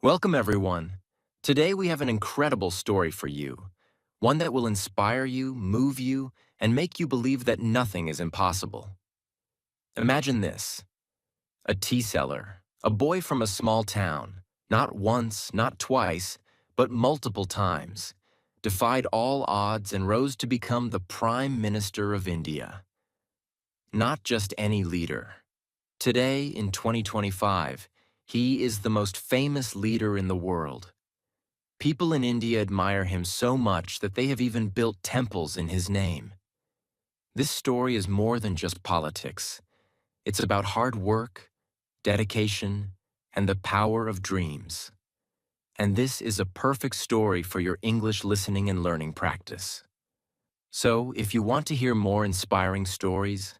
Welcome, everyone. Today we have an incredible story for you, one that will inspire you, move you, and make you believe that nothing is impossible. Imagine this: a tea seller, a boy from a small town, not once, not twice, but multiple times, defied all odds and rose to become the Prime Minister of India. Not just any leader. Today, in 2025, he is the most famous leader in the world. People in India admire him so much that they have even built temples in his name. This story is more than just politics. It's about hard work, dedication, and the power of dreams. And this is a perfect story for your English listening and learning practice. So, if you want to hear more inspiring stories,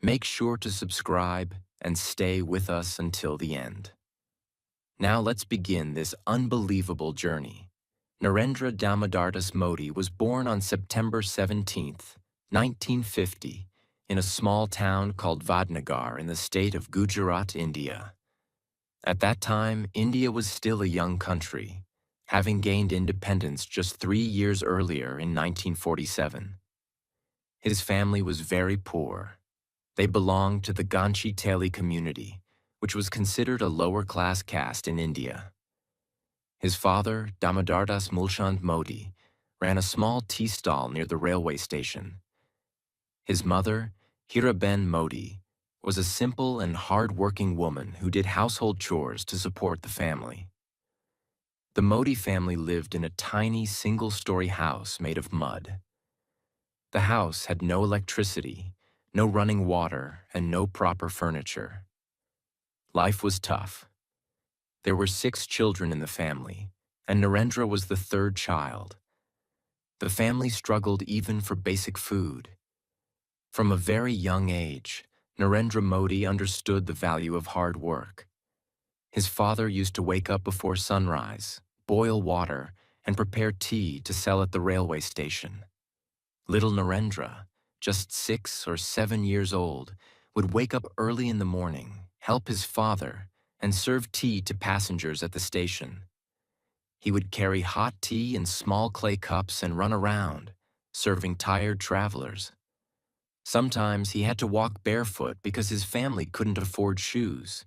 make sure to subscribe and stay with us until the end. Now let's begin this unbelievable journey. Narendra Damodardas Modi was born on September 17, 1950, in a small town called Vadnagar in the state of Gujarat, India. At that time, India was still a young country, having gained independence just 3 years earlier in 1947. His family was very poor. They belonged to the Ganchi Teli community, which was considered a lower-class caste in India. His father, Damodardas Mulchand Modi, ran a small tea stall near the railway station. His mother, Hiraben Modi, was a simple and hard-working woman who did household chores to support the family. The Modi family lived in a tiny single-story house made of mud. The house had no electricity, no running water, and no proper furniture. Life was tough. There were 6 children in the family, and Narendra was the third child. The family struggled even for basic food. From a very young age, Narendra Modi understood the value of hard work. His father used to wake up before sunrise, boil water, and prepare tea to sell at the railway station. Little Narendra, just 6 or 7 years old, would wake up early in the morning, help his father, and serve tea to passengers at the station. He would carry hot tea in small clay cups and run around, serving tired travelers. Sometimes he had to walk barefoot because his family couldn't afford shoes.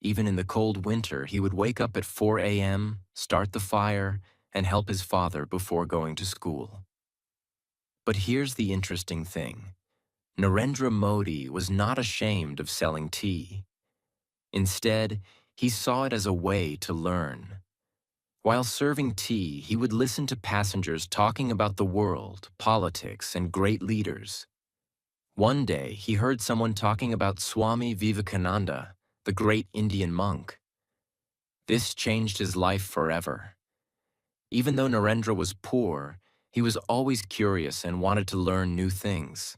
Even in the cold winter, he would wake up at 4 a.m., start the fire, and help his father before going to school. But here's the interesting thing. Narendra Modi was not ashamed of selling tea. Instead, he saw it as a way to learn. While serving tea, he would listen to passengers talking about the world, politics, and great leaders. One day, he heard someone talking about Swami Vivekananda, the great Indian monk. This changed his life forever. Even though Narendra was poor, he was always curious and wanted to learn new things.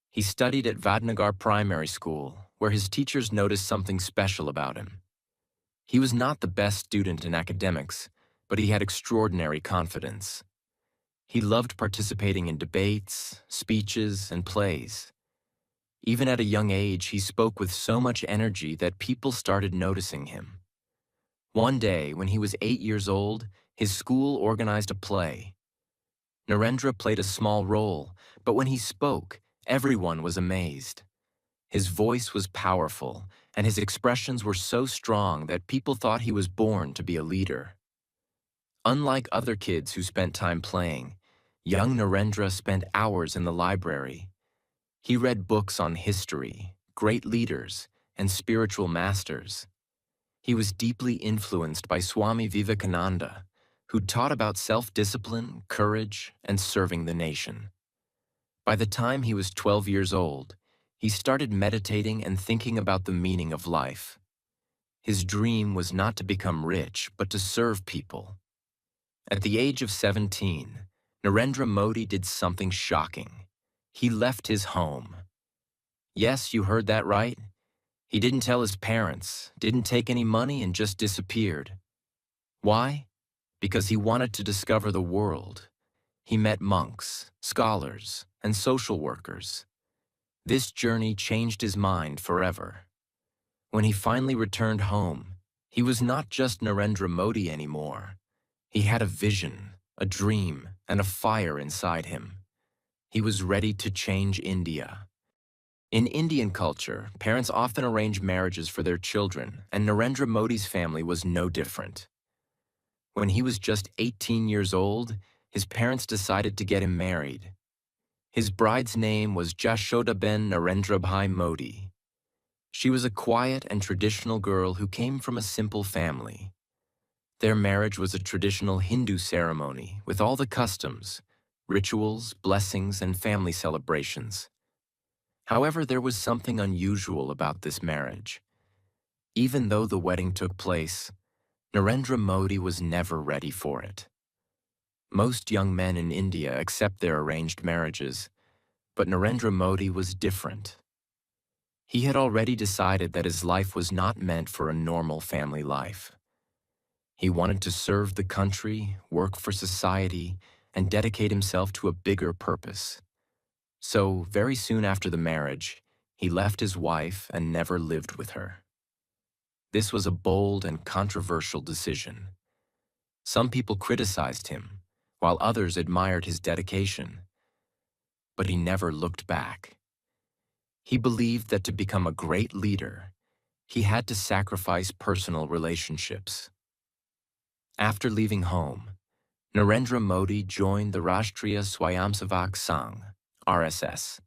He studied at Vadnagar Primary School, where his teachers noticed something special about him. He was not the best student in academics, but he had extraordinary confidence. He loved participating in debates, speeches, and plays. Even at a young age, he spoke with so much energy that people started noticing him. One day, when he was 8 years old, his school organized a play. Narendra played a small role, but when he spoke, everyone was amazed. His voice was powerful, and his expressions were so strong that people thought he was born to be a leader. Unlike other kids who spent time playing, young Narendra spent hours in the library. He read books on history, great leaders, and spiritual masters. He was deeply influenced by Swami Vivekananda, who taught about self-discipline, courage, and serving the nation. By the time he was 12 years old, he started meditating and thinking about the meaning of life. His dream was not to become rich, but to serve people. At the age of 17, Narendra Modi did something shocking. He left his home. Yes, you heard that right. He didn't tell his parents, didn't take any money, and just disappeared. Why? Because he wanted to discover the world. He met monks, scholars, and social workers. This journey changed his mind forever. When he finally returned home, He was not just Narendra Modi anymore. He had a vision, a dream, and a fire inside him. He was ready to change India. In Indian culture, parents often arrange marriages for their children, and Narendra Modi's family was no different. When he was just 18 years old, his parents decided to get him married. His bride's name was Jashodaben Narendrabhai Modi. She was a quiet and traditional girl who came from a simple family. Their marriage was a traditional Hindu ceremony with all the customs, rituals, blessings, and family celebrations. However, there was something unusual about this marriage. Even though the wedding took place, Narendra Modi was never ready for it. Most young men in India accept their arranged marriages, but Narendra Modi was different. He had already decided that his life was not meant for a normal family life. He wanted to serve the country, work for society, and dedicate himself to a bigger purpose. So, very soon after the marriage, he left his wife and never lived with her. This was a bold and controversial decision. Some people criticized him, while others admired his dedication. But he never looked back. He believed that to become a great leader, he had to sacrifice personal relationships. After leaving home, Narendra Modi joined the Rashtriya Swayamsevak Sangh, RSS,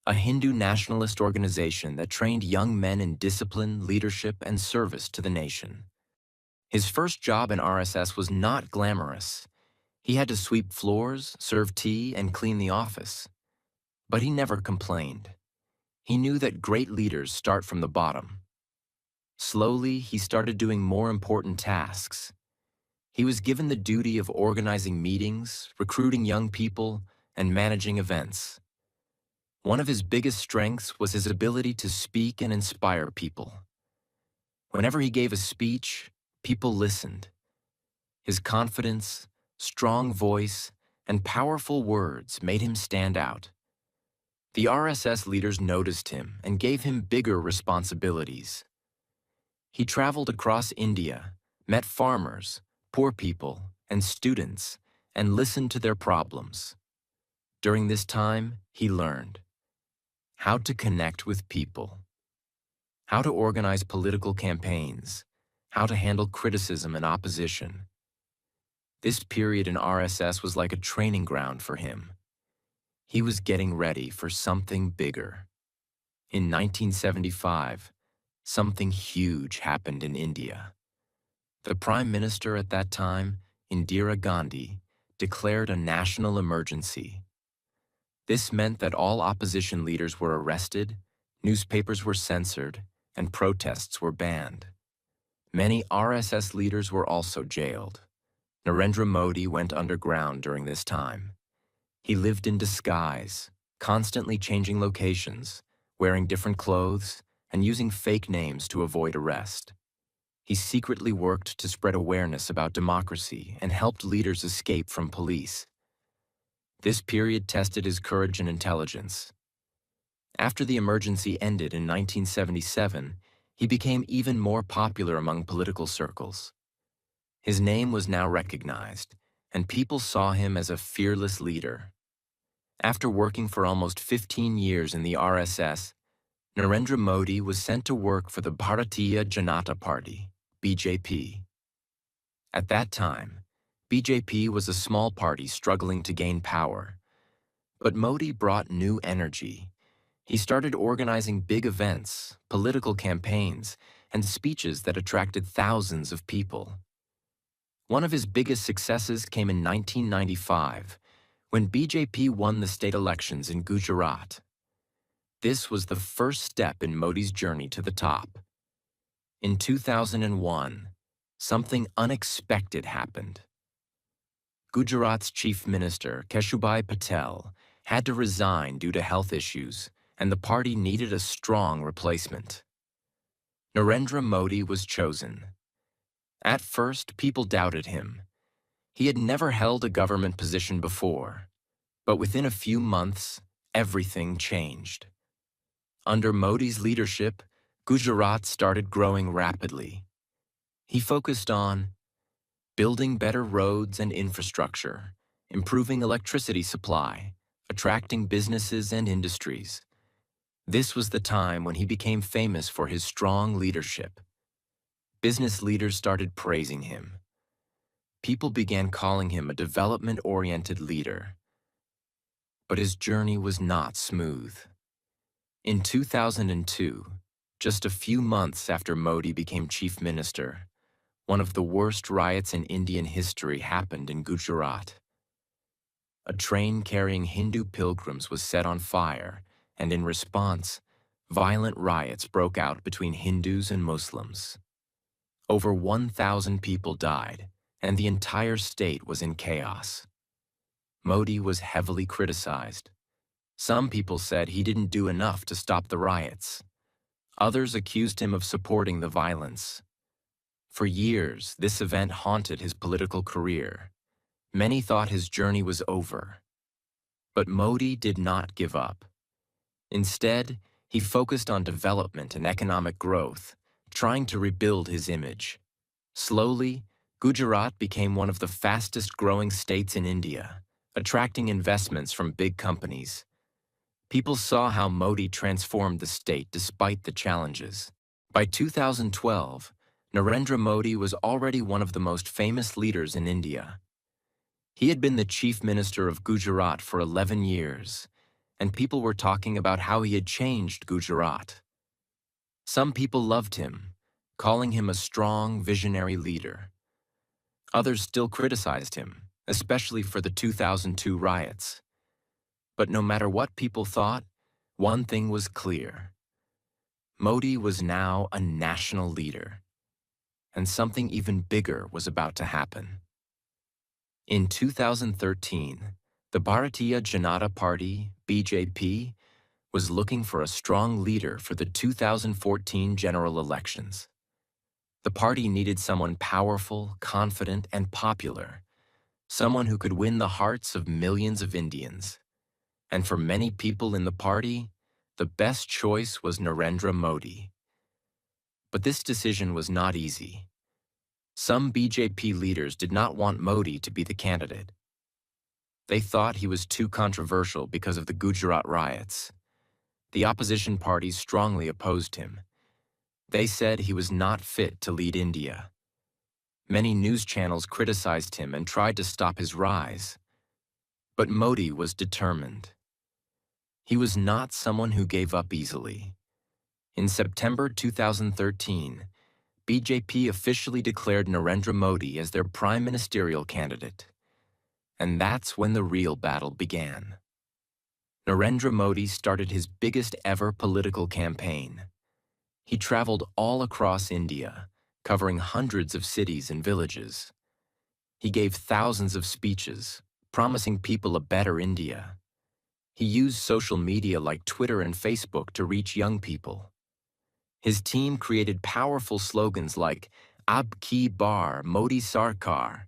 a Hindu nationalist organization that trained young men in discipline, leadership, and service to the nation. His first job in RSS was not glamorous. He had to sweep floors, serve tea, and clean the office. But he never complained. He knew that great leaders start from the bottom. Slowly, he started doing more important tasks. He was given the duty of organizing meetings, recruiting young people, and managing events. One of his biggest strengths was his ability to speak and inspire people. Whenever he gave a speech, people listened. His confidence, strong voice, and powerful words made him stand out. The RSS leaders noticed him and gave him bigger responsibilities. He traveled across India, met farmers, poor people, and students, and listened to their problems. During this time, he learned how to connect with people, how to organize political campaigns, how to handle criticism and opposition. This period in RSS was like a training ground for him. He was getting ready for something bigger. In 1975, something huge happened in India. The Prime Minister at that time, Indira Gandhi, declared a national emergency. This meant that all opposition leaders were arrested, newspapers were censored, and protests were banned. Many RSS leaders were also jailed. Narendra Modi went underground during this time. He lived in disguise, constantly changing locations, wearing different clothes, and using fake names to avoid arrest. He secretly worked to spread awareness about democracy and helped leaders escape from police. This period tested his courage and intelligence. After the emergency ended in 1977, he became even more popular among political circles. His name was now recognized, and people saw him as a fearless leader. After working for almost 15 years in the RSS, Narendra Modi was sent to work for the Bharatiya Janata Party, BJP. At that time, BJP was a small party struggling to gain power. But Modi brought new energy. He started organizing big events, political campaigns, and speeches that attracted thousands of people. One of his biggest successes came in 1995, when BJP won the state elections in Gujarat. This was the first step in Modi's journey to the top. In 2001, something unexpected happened. Gujarat's chief minister, Keshubhai Patel, had to resign due to health issues, and the party needed a strong replacement. Narendra Modi was chosen. At first, people doubted him. He had never held a government position before, but within a few months, everything changed. Under Modi's leadership, Gujarat started growing rapidly. He focused on building better roads and infrastructure, improving electricity supply, attracting businesses and industries. This was the time when he became famous for his strong leadership. Business leaders started praising him. People began calling him a development-oriented leader. But his journey was not smooth. In 2002, just a few months after Modi became chief minister, one of the worst riots in Indian history happened in Gujarat. A train carrying Hindu pilgrims was set on fire, and in response, violent riots broke out between Hindus and Muslims. Over 1,000 people died, and the entire state was in chaos. Modi was heavily criticized. Some people said he didn't do enough to stop the riots. Others accused him of supporting the violence. For years, this event haunted his political career. Many thought his journey was over. But Modi did not give up. Instead, he focused on development and economic growth, trying to rebuild his image. Slowly, Gujarat became one of the fastest-growing states in India, attracting investments from big companies. People saw how Modi transformed the state despite the challenges. By 2012, Narendra Modi was already one of the most famous leaders in India. He had been the chief minister of Gujarat for 11 years, and people were talking about how he had changed Gujarat. Some people loved him, calling him a strong, visionary leader. Others still criticized him, especially for the 2002 riots. But no matter what people thought, one thing was clear. Modi was now a national leader, and something even bigger was about to happen. In 2013, the Bharatiya Janata Party, BJP, was looking for a strong leader for the 2014 general elections. The party needed someone powerful, confident, and popular, someone who could win the hearts of millions of Indians. And for many people in the party, the best choice was Narendra Modi. But this decision was not easy. Some BJP leaders did not want Modi to be the candidate. They thought he was too controversial because of the Gujarat riots. The opposition parties strongly opposed him. They said he was not fit to lead India. Many news channels criticized him and tried to stop his rise. But Modi was determined. He was not someone who gave up easily. In September 2013, BJP officially declared Narendra Modi as their prime ministerial candidate. And that's when the real battle began. Narendra Modi started his biggest ever political campaign. He traveled all across India, covering hundreds of cities and villages. He gave thousands of speeches, promising people a better India. He used social media like Twitter and Facebook to reach young people. His team created powerful slogans like Ab Ki Bar Modi Sarkar,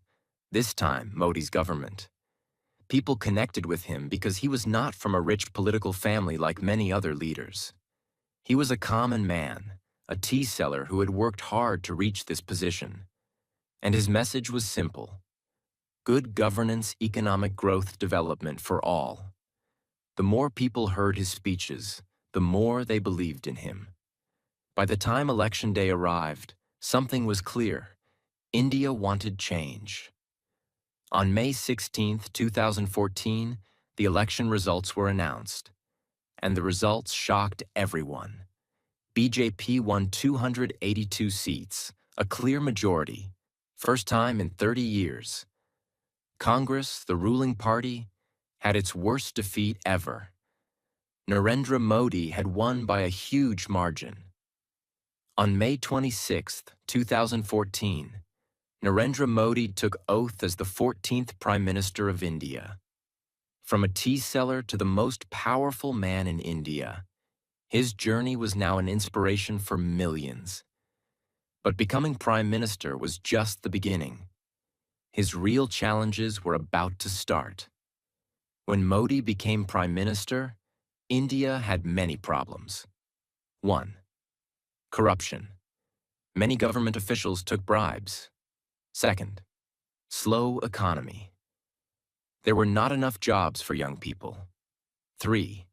this time Modi's government. People connected with him because he was not from a rich political family like many other leaders. He was a common man, a tea seller who had worked hard to reach this position. And his message was simple: good governance, economic growth, development for all. The more people heard his speeches, the more they believed in him. By the time Election Day arrived, something was clear. India wanted change. On May 16, 2014, the election results were announced. And the results shocked everyone. BJP won 282 seats, a clear majority, first time in 30 years. Congress, the ruling party, had its worst defeat ever. Narendra Modi had won by a huge margin. On May 26, 2014, Narendra Modi took oath as the 14th Prime Minister of India. From a tea seller to the most powerful man in India, his journey was now an inspiration for millions. But becoming Prime Minister was just the beginning. His real challenges were about to start. When Modi became Prime Minister, India had many problems. 1. Corruption. Many government officials took bribes. Second, slow economy. There were not enough jobs for young people. 3.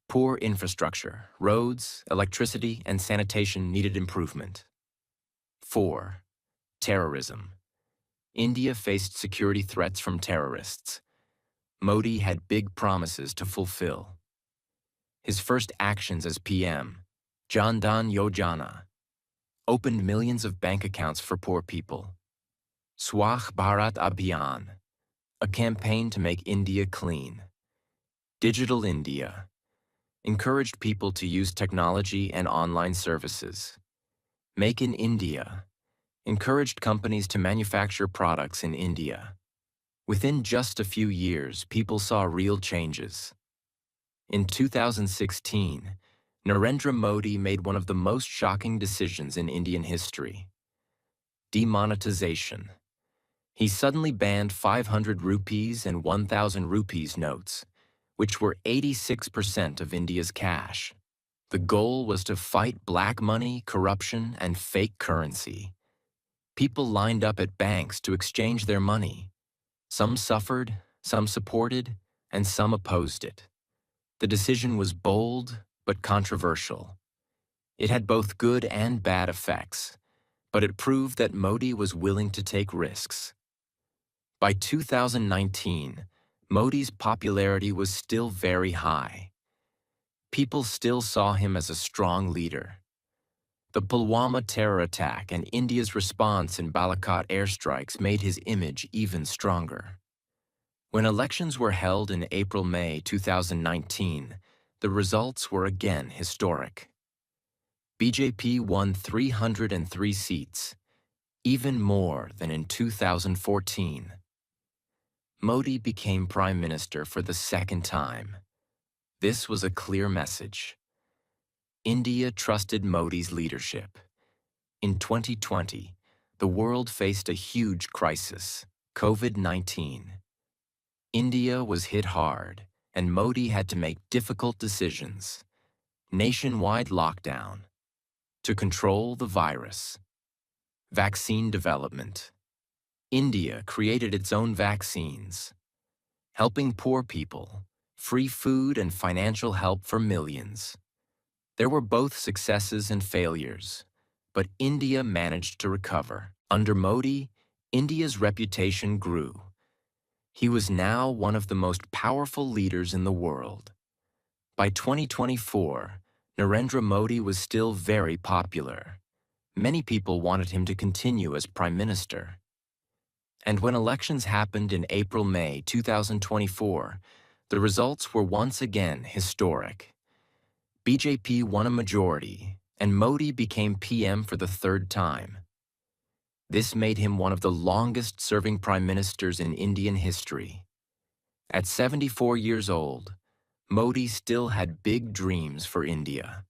Poor infrastructure. Roads, electricity, and sanitation needed improvement. 4. Terrorism. India faced security threats from terrorists. Modi had big promises to fulfill. His first actions as PM, Jan Dhan Yojana, opened millions of bank accounts for poor people. Swachh Bharat Abhiyan, a campaign to make India clean. Digital India, encouraged people to use technology and online services. Make in India, encouraged companies to manufacture products in India. Within just a few years, people saw real changes. In 2016, Narendra Modi made one of the most shocking decisions in Indian history: demonetization. He suddenly banned 500 rupees and 1,000 rupees notes, which were 86% of India's cash. The goal was to fight black money, corruption, and fake currency. People lined up at banks to exchange their money. Some suffered, some supported, and some opposed it. The decision was bold but controversial. It had both good and bad effects, but it proved that Modi was willing to take risks. By 2019, Modi's popularity was still very high. People still saw him as a strong leader. The Pulwama terror attack and India's response in Balakot airstrikes made his image even stronger. When elections were held in April-May 2019, the results were again historic. BJP won 303 seats, even more than in 2014. Modi became Prime Minister for the second time. This was a clear message. India trusted Modi's leadership. In 2020, the world faced a huge crisis, COVID-19. India was hit hard, and Modi had to make difficult decisions. Nationwide lockdown to control the virus. Vaccine development. India created its own vaccines, helping poor people, free food and financial help for millions. There were both successes and failures, but India managed to recover. Under Modi, India's reputation grew. He was now one of the most powerful leaders in the world. By 2024, Narendra Modi was still very popular. Many people wanted him to continue as Prime Minister. And when elections happened in April-May 2024, the results were once again historic. BJP won a majority, and Modi became PM for the third time. This made him one of the longest-serving prime ministers in Indian history. At 74 years old, Modi still had big dreams for India.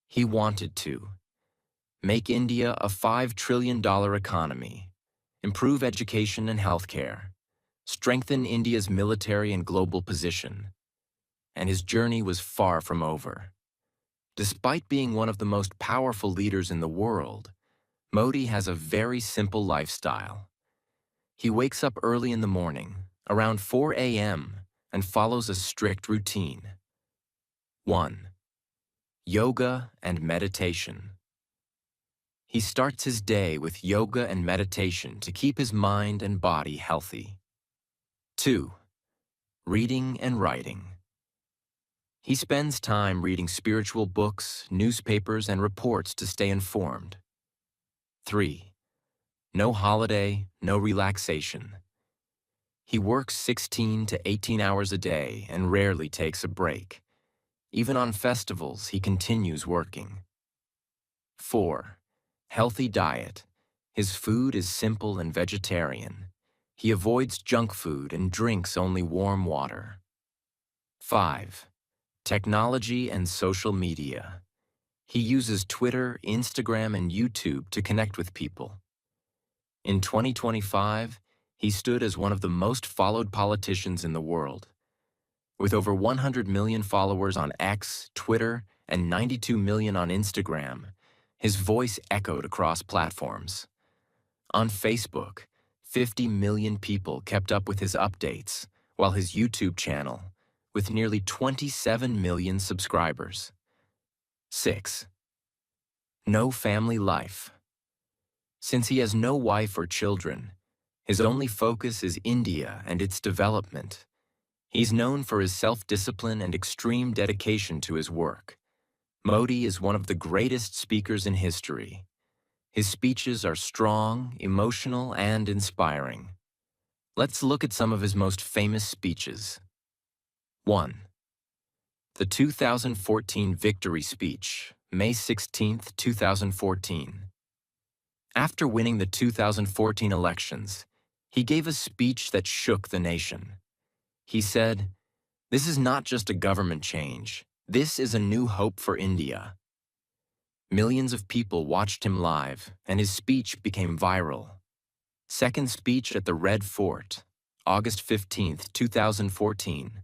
He wanted to make India a $5 trillion economy, improve education and healthcare, strengthen India's military and global position. And his journey was far from over. Despite being one of the most powerful leaders in the world, Modi has a very simple lifestyle. He wakes up early in the morning, around 4 a.m., and follows a strict routine. 1. Yoga and meditation. He starts his day with yoga and meditation to keep his mind and body healthy. 2. Reading and writing. He spends time reading spiritual books, newspapers, and reports to stay informed. 3. No holiday, no relaxation. He works 16 to 18 hours a day and rarely takes a break. Even on festivals, he continues working. 4. Healthy diet. His food is simple and vegetarian. He avoids junk food and drinks only warm water. 5. Technology and social media. He uses Twitter, Instagram, and YouTube to connect with people. In 2025, he stood as one of the most followed politicians in the world. With over 100 million followers on X, Twitter, and 92 million on Instagram, His voice echoed across platforms. On Facebook, 50 million people kept up with his updates, while his YouTube channel, with nearly 27 million subscribers. 6. No family life. Since he has no wife or children, his only focus is India and its development. He's known for his self-discipline and extreme dedication to his work. Modi is one of the greatest speakers in history. His speeches are strong, emotional, and inspiring. Let's look at some of his most famous speeches. 1. The 2014 Victory Speech, May 16, 2014. After winning the 2014 elections, he gave a speech that shook the nation. He said, "This is not just a government change. This is a new hope for India." Millions of people watched him live, and his speech became viral. Second speech at the Red Fort, August 15, 2014.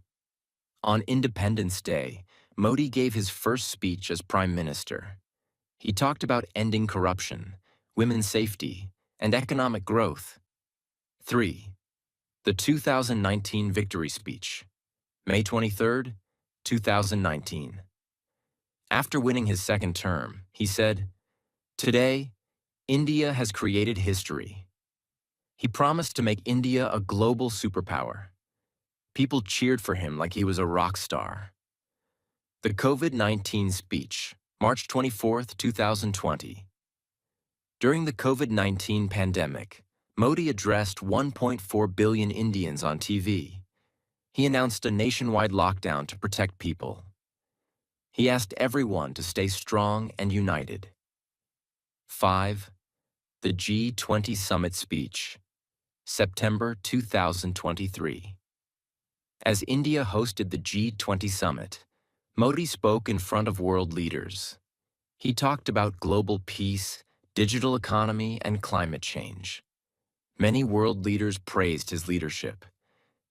On Independence Day, Modi gave his first speech as Prime Minister. He talked about ending corruption, women's safety, and economic growth. 3. The 2019 Victory Speech, May 23, 2019. After winning his second term, he said, "Today, India has created history." He promised to make India a global superpower. People cheered for him like he was a rock star. The COVID-19 speech, March 24, 2020. During the COVID-19 pandemic, Modi addressed 1.4 billion Indians on TV. He announced a nationwide lockdown to protect people. He asked everyone to stay strong and united. 5. The G20 Summit Speech, September 2023. As India hosted the G20 Summit, Modi spoke in front of world leaders. He talked about global peace, digital economy, and climate change. Many world leaders praised his leadership.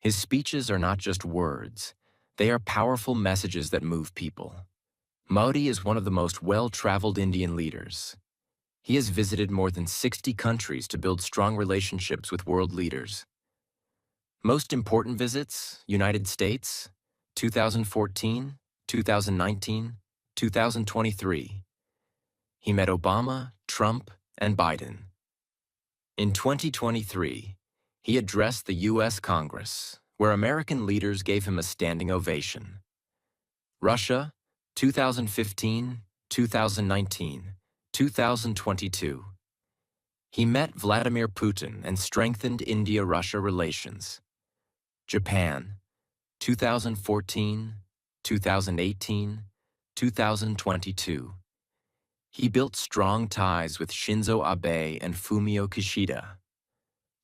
His speeches are not just words. They are powerful messages that move people. Modi is one of the most well-traveled Indian leaders. He has visited more than 60 countries to build strong relationships with world leaders. Most important visits, United States, 2014, 2019, 2023. He met Obama, Trump, and Biden. In 2023, he addressed the U.S. Congress, where American leaders gave him a standing ovation. Russia, 2015, 2019, 2022. He met Vladimir Putin and strengthened India-Russia relations. Japan, 2014, 2018, 2022. He built strong ties with Shinzo Abe and Fumio Kishida.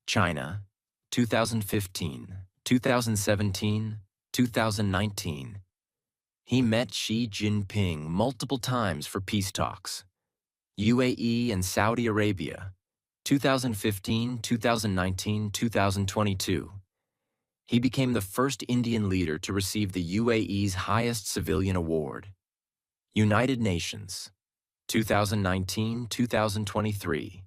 China, 2015, 2017, 2019. He met Xi Jinping multiple times for peace talks. UAE and Saudi Arabia, 2015, 2019, 2022. He became the first Indian leader to receive the UAE's highest civilian award. United Nations, 2019, 2023.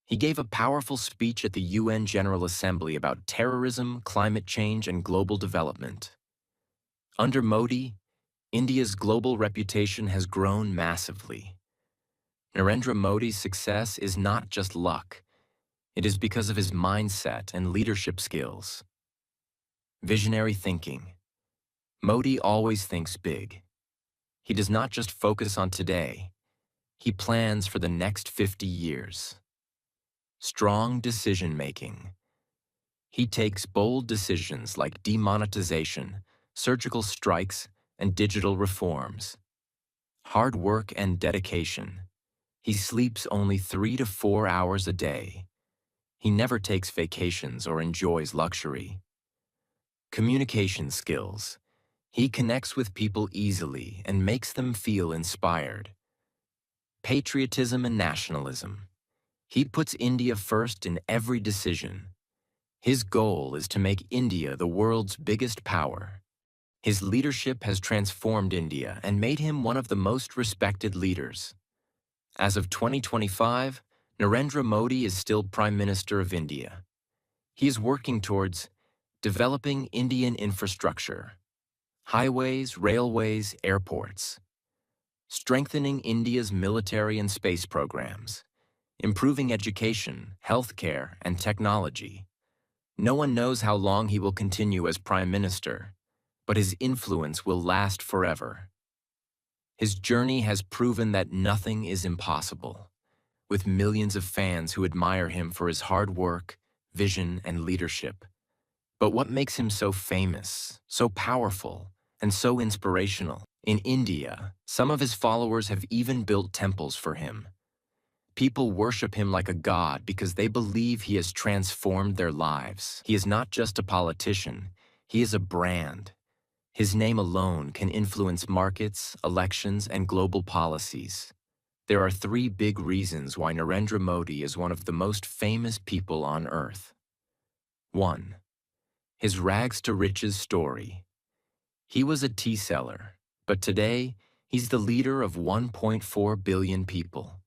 He gave a powerful speech at the UN General Assembly about terrorism, climate change, and global development. Under Modi, India's global reputation has grown massively. Narendra Modi's success is not just luck. It is because of his mindset and leadership skills. Visionary thinking. Modi always thinks big. He does not just focus on today. He plans for the next 50 years. Strong decision-making. He takes bold decisions like demonetization, surgical strikes, and digital reforms. Hard work and dedication. He sleeps only 3 to 4 hours a day. He never takes vacations or enjoys luxury. Communication skills. He connects with people easily and makes them feel inspired. Patriotism and nationalism. He puts India first in every decision. His goal is to make India the world's biggest power. His leadership has transformed India and made him one of the most respected leaders. As of 2025, Narendra Modi is still Prime Minister of India. He is working towards developing Indian infrastructure, highways, railways, airports, strengthening India's military and space programs, improving education, healthcare, and technology. No one knows how long he will continue as Prime Minister, but his influence will last forever. His journey has proven that nothing is impossible, with millions of fans who admire him for his hard work, vision, and leadership. But what makes him so famous, so powerful, and so inspirational? In India, some of his followers have even built temples for him. People worship him like a god because they believe he has transformed their lives. He is not just a politician, he is a brand. His name alone can influence markets, elections, and global policies. There are three big reasons why Narendra Modi is one of the most famous people on earth. 1. His rags to riches story. He was a tea seller, but today he's the leader of 1.4 billion people.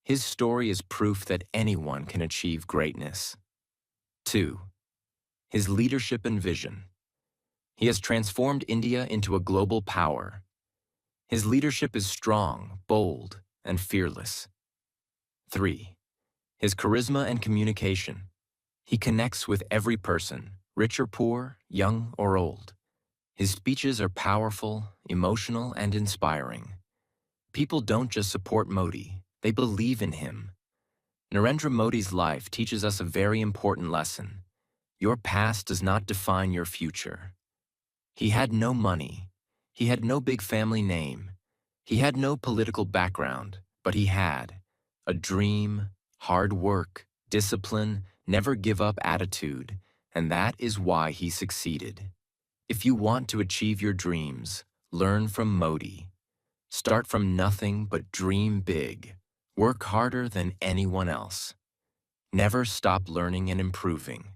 His story is proof that anyone can achieve greatness. 2. His leadership and vision. He has transformed India into a global power. His leadership is strong, bold, and fearless. 3. His charisma and communication. He connects with every person, rich or poor, young or old. His speeches are powerful, emotional, and inspiring. People don't just support Modi, they believe in him. Narendra Modi's life teaches us a very important lesson. Your past does not define your future. He had no money. He had no big family name. He had no political background, but he had a dream, hard work, discipline, never give up attitude, and that is why he succeeded. If you want to achieve your dreams, learn from Modi. Start from nothing but dream big. Work harder than anyone else. Never stop learning and improving.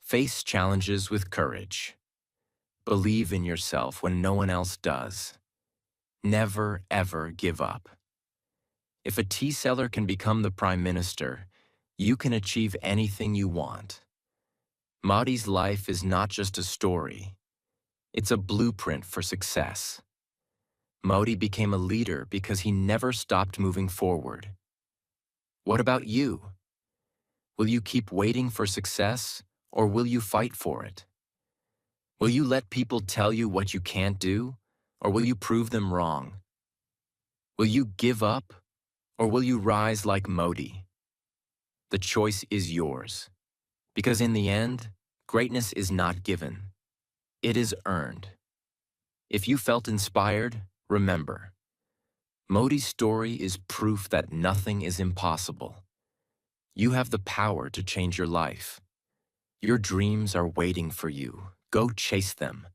Face challenges with courage. Believe in yourself when no one else does. Never, ever give up. If a tea seller can become the Prime Minister, you can achieve anything you want. Modi's life is not just a story. It's a blueprint for success. Modi became a leader because he never stopped moving forward. What about you? Will you keep waiting for success, or will you fight for it? Will you let people tell you what you can't do, or will you prove them wrong? Will you give up, or will you rise like Modi? The choice is yours, because in the end, greatness is not given. It is earned. If you felt inspired, remember, Modi's story is proof that nothing is impossible. You have the power to change your life. Your dreams are waiting for you. Go chase them.